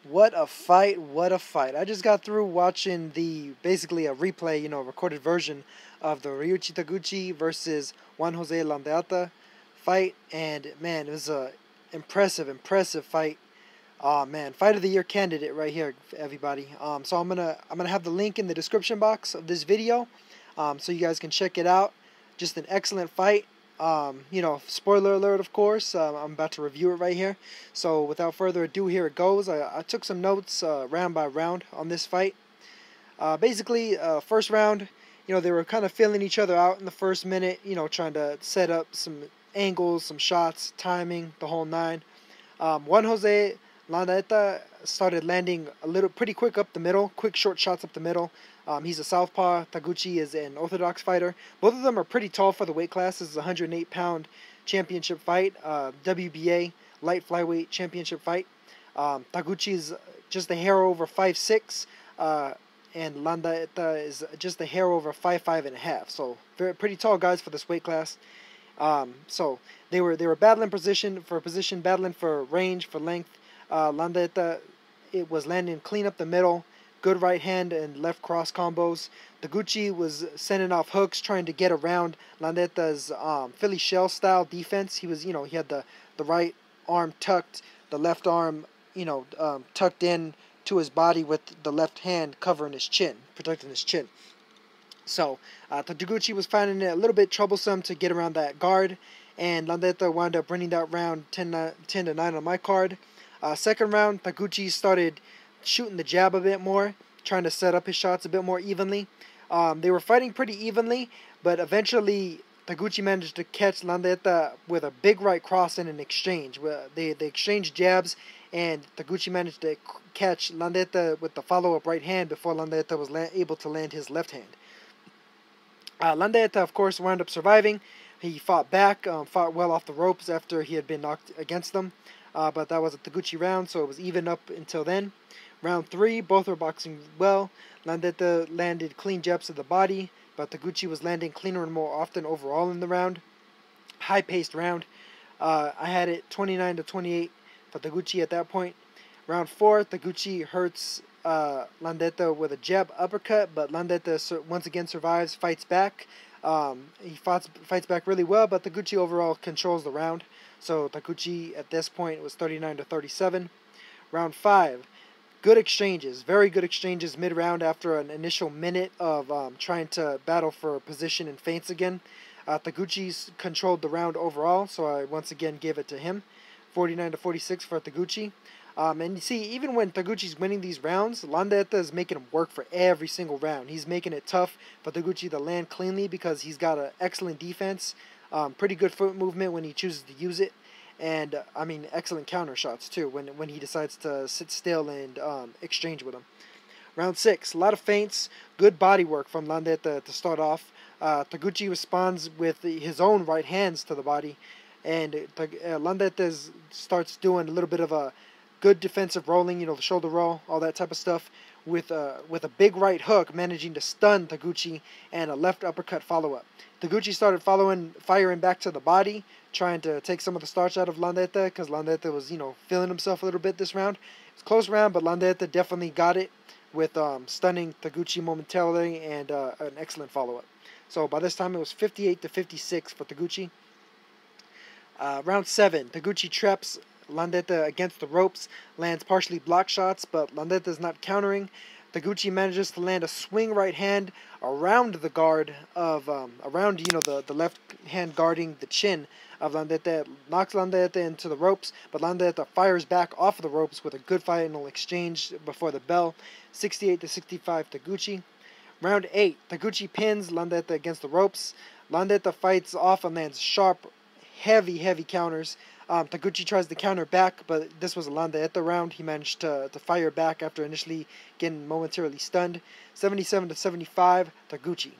What a fight, what a fight. I just got through watching basically a replay, recorded version of the Ryoichi Taguchi versus Juan Jose Landaeta fight, and man, it was a impressive fight. Oh man, fight of the year candidate right here, everybody. So I'm gonna have the link in the description box of this video, so you guys can check it out. Just an excellent fight. Spoiler alert, of course. I'm about to review it right here. So without further ado, here it goes. I took some notes round by round on this fight. Basically, first round, they were kind of feeling each other out in the first minute. Trying to set up some angles, some shots, timing, the whole nine. Juan Jose Landaeta started landing pretty quick up the middle, quick short shots up the middle. He's a southpaw. Taguchi is an orthodox fighter. Both of them are pretty tall for the weight class. This is a 108-pound championship fight, WBA light flyweight championship fight. Taguchi is just a hair over 5'6", and Landaeta is just a hair over 5'5.5". So pretty tall guys for this weight class. So they were battling position, battling for range, for length. Landaeta, it was landing clean up the middle, good right hand and left cross combos. Taguchi was sending off hooks, trying to get around Landaeta's Philly shell style defense. He had the right arm tucked, the left arm, tucked in to his body with the left hand covering his chin, protecting his chin. So Taguchi was finding it a little bit troublesome to get around that guard, and Landaeta wound up winning that round 10-9 on my card. Second round, Taguchi started shooting the jab a bit more, trying to set up his shots a bit more evenly. They were fighting pretty evenly, but eventually Taguchi managed to catch Landaeta with a big right cross in an exchange. They exchanged jabs, and Taguchi managed to catch Landaeta with the follow-up right hand before Landaeta was able to land his left hand. Landaeta, of course, wound up surviving. He fought back, fought well off the ropes after he had been knocked against them. But that was a Taguchi round, so it was even up until then. Round 3, both were boxing well. Landaeta landed clean jabs to the body, but Taguchi was landing cleaner and more often overall in the round. High-paced round. I had it 29-28 for Taguchi at that point. Round 4, Taguchi hurts Landaeta with a jab uppercut, but Landaeta once again survives, fights back. He fights back really well, but Taguchi overall controls the round. So Taguchi at this point was 39-37. Round 5, good exchanges, very good exchanges mid-round after an initial minute of trying to battle for position and feints again. Taguchi controlled the round overall, so I once again gave it to him. 49-46 for Taguchi. And you see, even when Taguchi's winning these rounds, Landaeta is making him work for every single round. He's making it tough for Taguchi to land cleanly because he's got an excellent defense. Pretty good foot movement when he chooses to use it, and excellent counter shots too when he decides to sit still and exchange with him. Round 6, a lot of feints, good body work from Landaeta to start off. Taguchi responds with his own right hands to the body, and Landaeta starts doing a little bit of a good defensive rolling, the shoulder roll, all that type of stuff, with a big right hook, managing to stun Taguchi and a left uppercut follow-up. Taguchi started firing back to the body, trying to take some of the starch out of Landaeta, because Landaeta was, feeling himself a little bit this round. It's a close round, but Landaeta definitely got it with stunning Taguchi momentarily and an excellent follow-up. So by this time, it was 58-56 for Taguchi. Round 7, Taguchi traps Landaeta against the ropes, lands partially blocked shots, but Landaeta is not countering. Taguchi manages to land a swing right hand around the guard of the left hand guarding the chin of Landaeta, knocks Landaeta into the ropes, but Landaeta fires back off the ropes with a good final exchange before the bell. 68-65 Taguchi. Round 8, Taguchi pins Landaeta against the ropes. Landaeta fights off and lands sharp, heavy counters. Taguchi tries to counter back, but this was a Landaeta round. He managed to fire back after initially getting momentarily stunned. 77-75, Taguchi.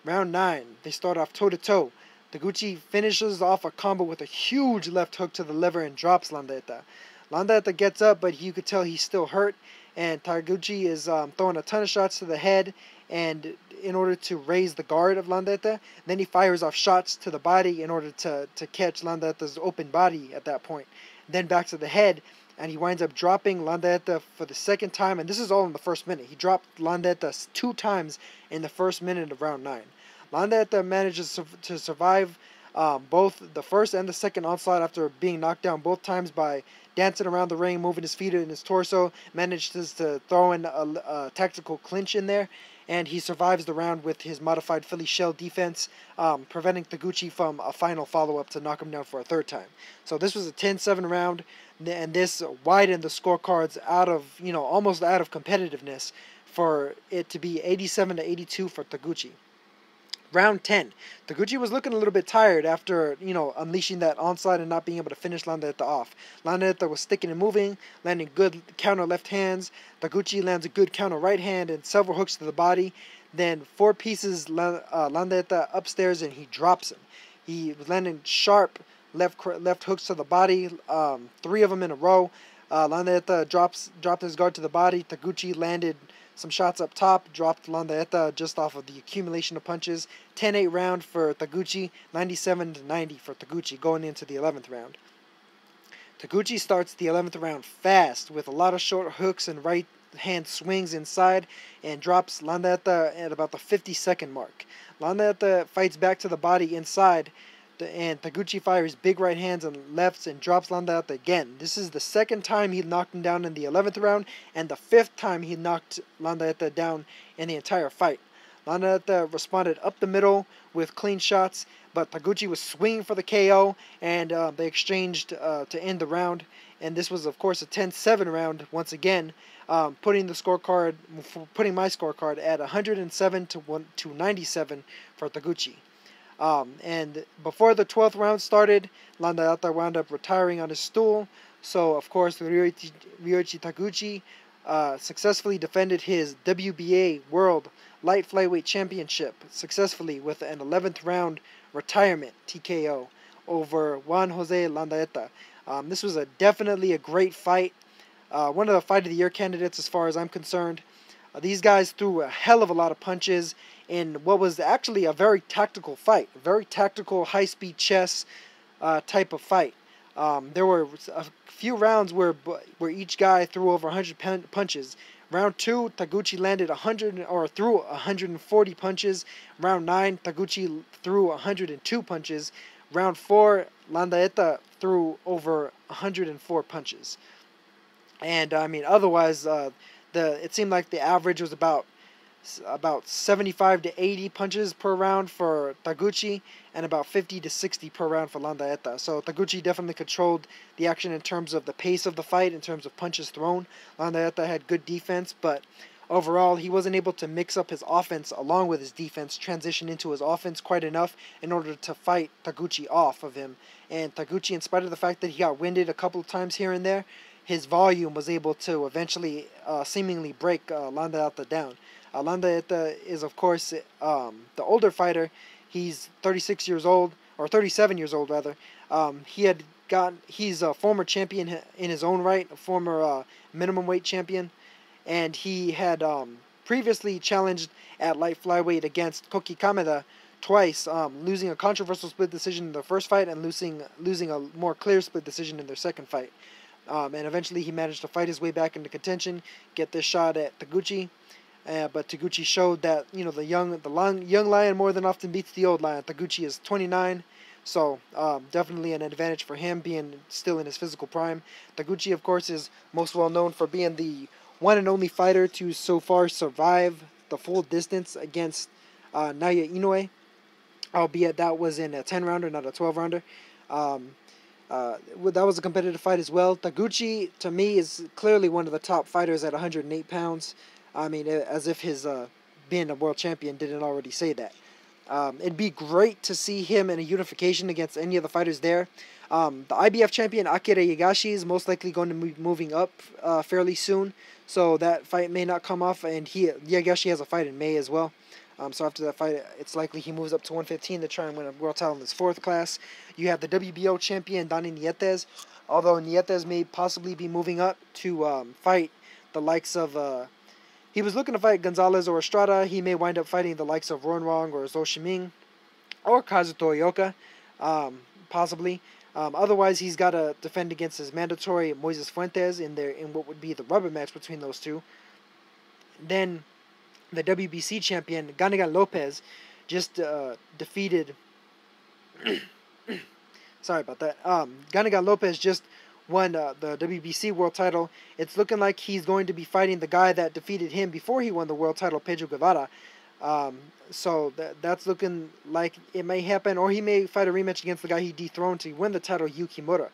Round 9, they start off toe-to-toe. Taguchi finishes off a combo with a huge left hook to the liver and drops Landaeta. Landaeta gets up, but you could tell he's still hurt, and Taguchi is throwing a ton of shots to the head, and in order to raise the guard of Landaeta. Then he fires off shots to the body in order to catch Landaeta's open body at that point. Then back to the head, and he winds up dropping Landaeta for the second time, and this is all in the first minute. He dropped Landaeta 2 times in the first minute of round 9. Landaeta manages to survive both the first and the second onslaught after being knocked down both times by dancing around the ring, moving his feet and his torso, manages to throw in a tactical clinch in there, and he survives the round with his modified Philly shell defense, preventing Taguchi from a final follow-up to knock him down for a third time. So this was a 10-7 round, and this widened the scorecards out of, almost out of competitiveness for it to be 87-82 for Taguchi. Round 10. Taguchi was looking a little bit tired after, unleashing that onslaught and not being able to finish Landaeta off. Landaeta was sticking and moving, landing good counter left hands. Taguchi lands a good counter right hand and several hooks to the body. Then 4 pieces Landaeta upstairs and he drops him. He was landing sharp left hooks to the body, 3 of them in a row. Landaeta dropped his guard to the body. Taguchi landed some shots up top, dropped Landaeta just off of the accumulation of punches. 10-8 round for Taguchi, 97-90 for Taguchi going into the 11th round. Taguchi starts the 11th round fast with a lot of short hooks and right hand swings inside and drops Landaeta at about the 50-second mark. Landaeta fights back to the body inside, and Taguchi fires big right hands and lefts and drops Landaeta again. This is the second time he knocked him down in the 11th round and the 5th time he knocked Landaeta down in the entire fight. Landaeta responded up the middle with clean shots, but Taguchi was swinging for the KO, and they exchanged to end the round. And this was, of course, a 10-7 round once again, putting my scorecard at 107-97 for Taguchi. And before the 12th round started, Landaeta wound up retiring on his stool. So, of course, Ryoichi Taguchi successfully defended his WBA World Light Flyweight Championship successfully with an 11th round retirement TKO over Juan Jose Landaeta. This was definitely a great fight. One of the Fight of the Year candidates as far as I'm concerned. These guys threw a hell of a lot of punches in what was actually a very tactical fight, a very tactical high-speed chess type of fight. There were a few rounds where each guy threw over 100 punches. Round 2, Taguchi landed 140 punches. Round 9, Taguchi threw 102 punches. Round 4, Landaeta threw over 104 punches. And otherwise, it seemed like the average was about 75 to 80 punches per round for Taguchi and about 50 to 60 per round for Landaeta. So Taguchi definitely controlled the action in terms of the pace of the fight, in terms of punches thrown. Landaeta had good defense, but overall he wasn't able to mix up his offense along with his defense, transition into his offense quite enough in order to fight Taguchi off of him. And Taguchi, in spite of the fact that he got winded a couple of times here and there, his volume was able to eventually seemingly break Landaeta down. Landaeta is, of course, the older fighter. He's 36 years old, or 37 years old, rather. He's a former champion in his own right, a former minimum weight champion, and he had previously challenged at light flyweight against Koki Kameda twice, losing a controversial split decision in their first fight and losing a more clear split decision in their second fight. And eventually he managed to fight his way back into contention, get this shot at Taguchi. But Taguchi showed that the young lion more than often beats the old lion. Taguchi is 29, so definitely an advantage for him being still in his physical prime. Taguchi, of course, is most well known for being the one and only fighter to so far survive the full distance against Naoya Inoue, albeit that was in a 10-rounder, not a 12-rounder. That was a competitive fight as well. Taguchi, to me, is clearly one of the top fighters at 108 pounds. As if his being a world champion didn't already say that. It'd be great to see him in a unification against any of the fighters there. The IBF champion Akira Higashi is most likely going to be moving up fairly soon, so that fight may not come off, and Higashi has a fight in May as well. So after that fight, it's likely he moves up to 115 to try and win a world title in his 4th class. You have the WBO champion Dani Nietes, although Nietes may possibly be moving up to fight the likes of... he was looking to fight Gonzalez or Estrada. He may wind up fighting the likes of Ron Wong or Zhou Shiming or Kazuto Ioka, possibly. Otherwise, he's got to defend against his mandatory Moises Fuentes in what would be the rubber match between those two. Then the WBC champion Ganigan Lopez just defeated. Sorry about that. Ganigan Lopez just won the WBC world title. It's looking like he's going to be fighting the guy that defeated him before he won the world title, Pedro Guevara. So that's looking like it may happen, or he may fight a rematch against the guy he dethroned to win the title, Yuki Mura.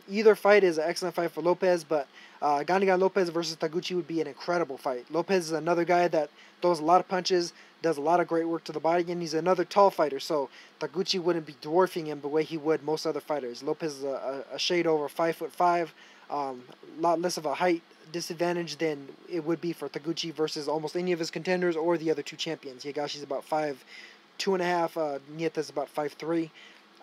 Either fight is an excellent fight for Lopez, but Ganigan Lopez versus Taguchi would be an incredible fight. Lopez is another guy that throws a lot of punches, does a lot of great work to the body, and he's another tall fighter, so Taguchi wouldn't be dwarfing him the way he would most other fighters. Lopez is a shade over 5'5", a lot less of a height disadvantage than it would be for Taguchi versus almost any of his contenders or the other two champions. Higashi's about 5'2.5", Nieta's about 5'3".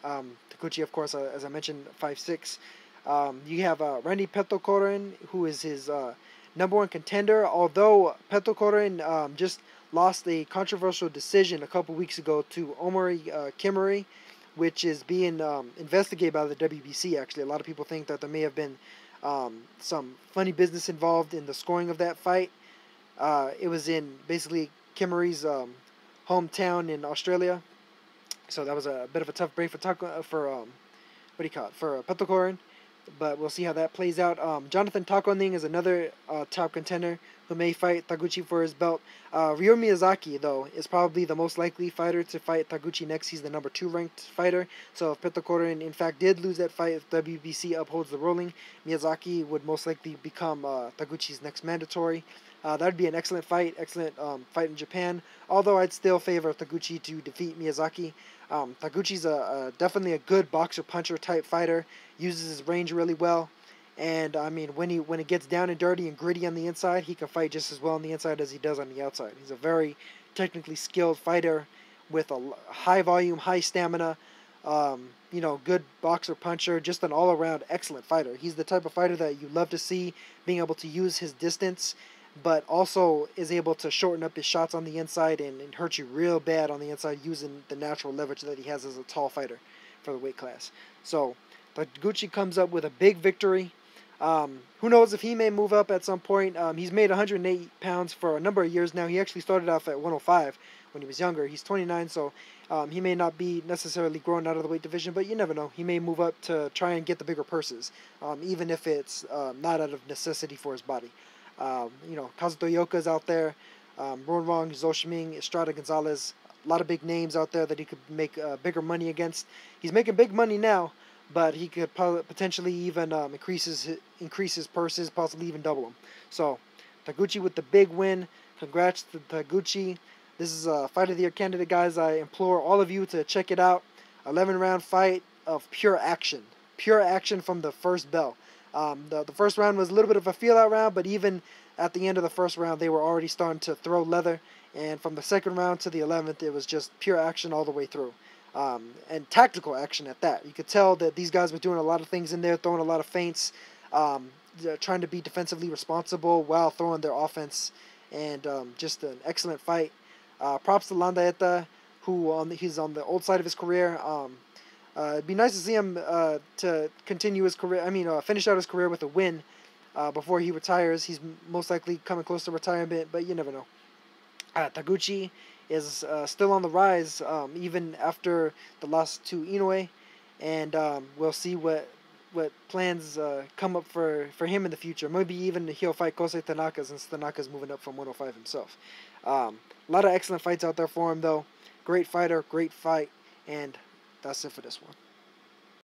Taguchi, of course, as I mentioned, 5'6". You have Randy Petrokorin, who is his number one contender, although Petrokorin just lost a controversial decision a couple weeks ago to Omari Kimuri, which is being investigated by the WBC, actually. A lot of people think that there may have been some funny business involved in the scoring of that fight. It was in basically Kimuri's hometown in Australia, so that was a bit of a tough break for Petrokorin, but we'll see how that plays out. Jonathan Takoning is another top contender who may fight Taguchi for his belt. Ryo Miyazaki, though, is probably the most likely fighter to fight Taguchi next. He's the number 2 ranked fighter. So if Petrokorin, in fact, did lose that fight, if WBC upholds the ruling, Miyazaki would most likely become Taguchi's next mandatory. That would be an excellent fight in Japan, although I'd still favor Taguchi to defeat Miyazaki. Taguchi's definitely a good boxer-puncher type fighter, uses his range really well. And I mean, when it gets down and dirty and gritty on the inside, he can fight just as well on the inside as he does on the outside. He's a very technically skilled fighter with a high volume, high stamina, good boxer puncher, just an all-around excellent fighter. He's the type of fighter that you love to see, being able to use his distance, but also is able to shorten up his shots on the inside and hurt you real bad on the inside using the natural leverage that he has as a tall fighter for the weight class. So Taguchi comes up with a big victory. Who knows if he may move up at some point. He's made 108 pounds for a number of years now. He actually started off at 105 when he was younger. He's 29, so he may not be necessarily growing out of the weight division, but you never know. He may move up to try and get the bigger purses, even if it's not out of necessity for his body. Kazuto Yoka's out there, Ronrong, Zoshiming, Estrada Gonzalez, a lot of big names out there that he could make bigger money against. He's making big money now, but he could potentially even increase his purses, possibly even double them. So, Taguchi with the big win. Congrats to Taguchi. This is a Fight of the Year candidate, guys. I implore all of you to check it out. 11-round fight of pure action. Pure action from the first bell. The first round was a little bit of a feel-out round, but even at the end of the first round, they were already starting to throw leather. And from the second round to the 11th, it was just pure action all the way through. And tactical action at that. You could tell that these guys were doing a lot of things in there, throwing a lot of feints, trying to be defensively responsible while throwing their offense, and just an excellent fight. Props to Landaeta, he's on the old side of his career. It'd be nice to see him to continue his career. Finish out his career with a win before he retires. He's most likely coming close to retirement, but you never know. Taguchi is still on the rise, even after the loss to Inoue, and we'll see what plans come up for him in the future. Maybe even he'll fight Kosei Tanaka, since Tanaka's moving up from 105 himself. A lot of excellent fights out there for him, though. Great fighter, great fight, and that's it for this one.